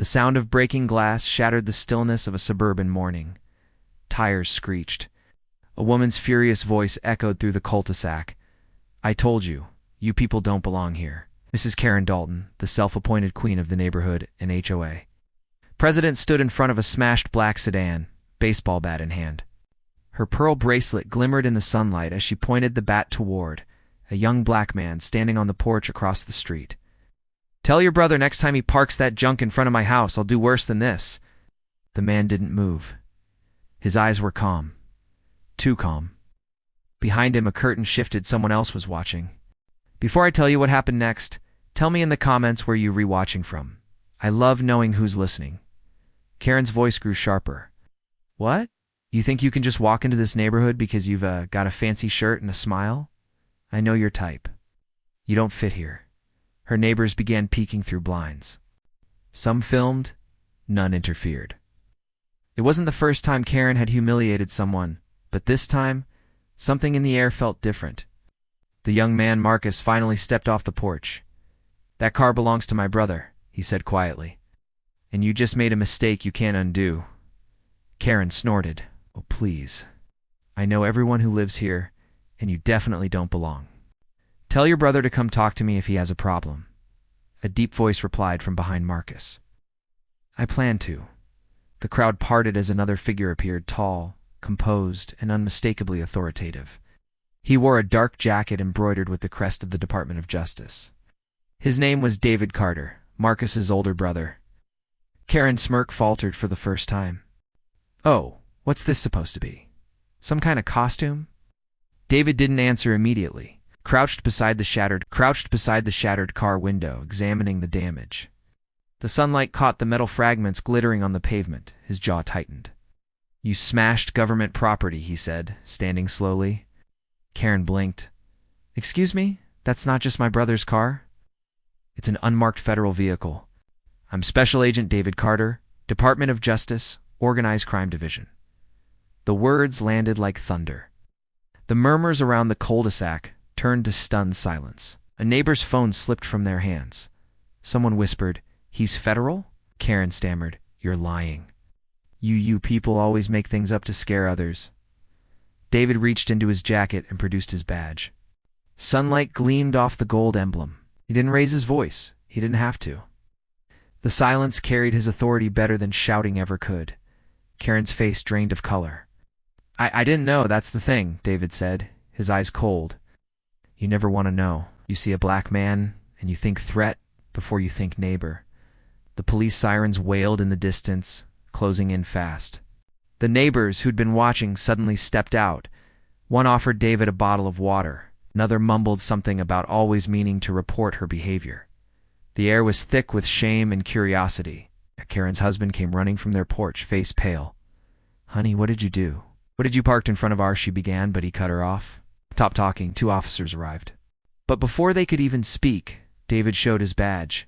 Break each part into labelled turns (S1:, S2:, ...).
S1: The sound of breaking glass shattered the stillness of a suburban morning. Tires screeched. A woman's furious voice echoed through the cul-de-sac. "I told you, you people don't belong here." Mrs. Karen Dalton, the self-appointed queen of the neighborhood and HOA. President stood in front of a smashed black sedan, baseball bat in hand. Her pearl bracelet glimmered in the sunlight as she pointed the bat toward a young black man standing on the porch across the street. "Tell your brother next time he parks that junk in front of my house, I'll do worse than this." The man didn't move. His eyes were calm. Too calm. Behind him, a curtain shifted. Someone else was watching. Before I tell you what happened next, tell me in the comments where you're rewatching from. I love knowing who's listening. Karen's voice grew sharper. "What? You think you can just walk into this neighborhood because you've got a fancy shirt and a smile? I know your type. You don't fit here." Her neighbors began peeking through blinds. Some filmed, none interfered. It wasn't the first time Karen had humiliated someone, but this time, something in the air felt different. The young man, Marcus, finally stepped off the porch. "That car belongs to my brother," he said quietly. "And you just made a mistake you can't undo." Karen snorted. "Oh, please. I know everyone who lives here, and you definitely don't belong. Tell your brother to come talk to me if he has a problem." A deep voice replied from behind Marcus. "I plan to." The crowd parted as another figure appeared, tall, composed, and unmistakably authoritative. He wore a dark jacket embroidered with the crest of the Department of Justice. His name was David Carter, Marcus's older brother. Karen's smirk faltered for the first time. "Oh, what's this supposed to be? Some kind of costume?" David didn't answer immediately. Crouched beside the shattered car window, examining the damage. The sunlight caught the metal fragments glittering on the pavement. His jaw tightened. "You smashed government property," he said, standing slowly. Karen blinked. "Excuse me? That's not just my brother's car?" "It's an unmarked federal vehicle. I'm Special Agent David Carter, Department of Justice, Organized Crime Division." The words landed like thunder. The murmurs around the cul-de-sac turned to stunned silence. A neighbor's phone slipped from their hands. Someone whispered, "He's federal?" Karen stammered, "You're lying. You people always make things up to scare others." David reached into his jacket and produced his badge. Sunlight gleamed off the gold emblem. He didn't raise his voice. He didn't have to. The silence carried his authority better than shouting ever could. Karen's face drained of color. I didn't know, that's the thing," David said, his eyes cold. "You never want to know. You see a black man, and you think threat before you think neighbor." The police sirens wailed in the distance, closing in fast. The neighbors who'd been watching suddenly stepped out. One offered David a bottle of water. Another mumbled something about always meaning to report her behavior. The air was thick with shame and curiosity. Karen's husband came running from their porch, face pale. "Honey, what did you do? What did you parked in front of our?" she began, but he cut her off. "Stop talking." 2 officers arrived. But before they could even speak, David showed his badge.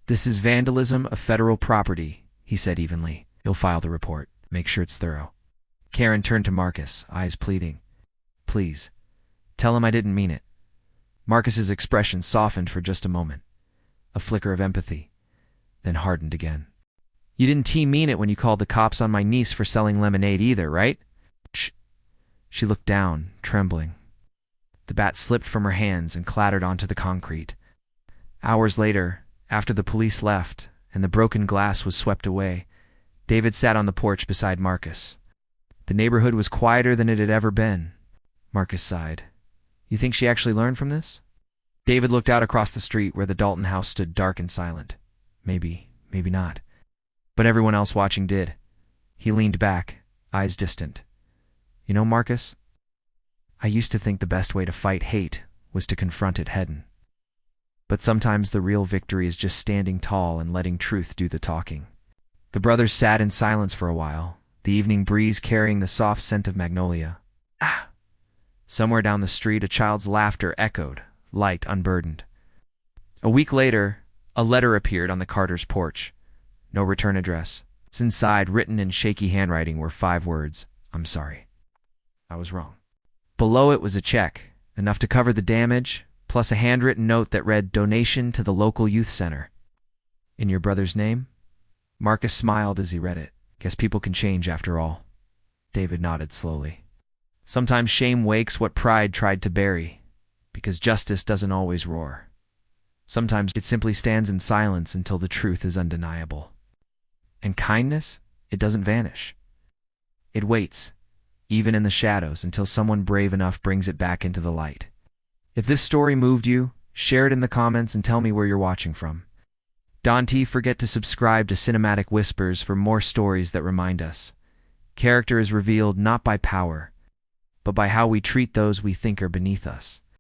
S1: "This is vandalism of federal property," he said evenly. "You'll file the report. Make sure it's thorough." Karen turned to Marcus, eyes pleading. "Please, tell him I didn't mean it." Marcus's expression softened for just a moment. A flicker of empathy, then hardened again. "You didn't mean it when you called the cops on my niece for selling lemonade either, right?" "Shh." She looked down, trembling. The bat slipped from her hands and clattered onto the concrete. Hours later, after the police left and the broken glass was swept away, David sat on the porch beside Marcus. The neighborhood was quieter than it had ever been. Marcus sighed. "You think she actually learned from this?" David looked out across the street where the Dalton house stood dark and silent. Maybe not. But everyone else watching did. He leaned back, eyes distant. "You know, Marcus, I used to think the best way to fight hate was to confront it head-on. But sometimes the real victory is just standing tall and letting truth do the talking." The brothers sat in silence for a while, the evening breeze carrying the soft scent of magnolia. "Ah!" Somewhere down the street, a child's laughter echoed, light, unburdened. A week later, a letter appeared on the Carter's porch. No return address. Inside, written in shaky handwriting, were 5 words: "I'm sorry. I was wrong." Below it was a check, enough to cover the damage, plus a handwritten note that read, "Donation to the local youth center." "In your brother's name?" Marcus smiled as he read it. Guess people can change after all. David nodded slowly. Sometimes shame wakes what pride tried to bury, because justice doesn't always roar. Sometimes it simply stands in silence until the truth is undeniable. And kindness, it doesn't vanish. It waits, even in the shadows, until someone brave enough brings it back into the light. If this story moved you, share it in the comments and tell me where you're watching from. Don't forget to subscribe to Cinematic Whispers for more stories that remind us. Character is revealed not by power, but by how we treat those we think are beneath us.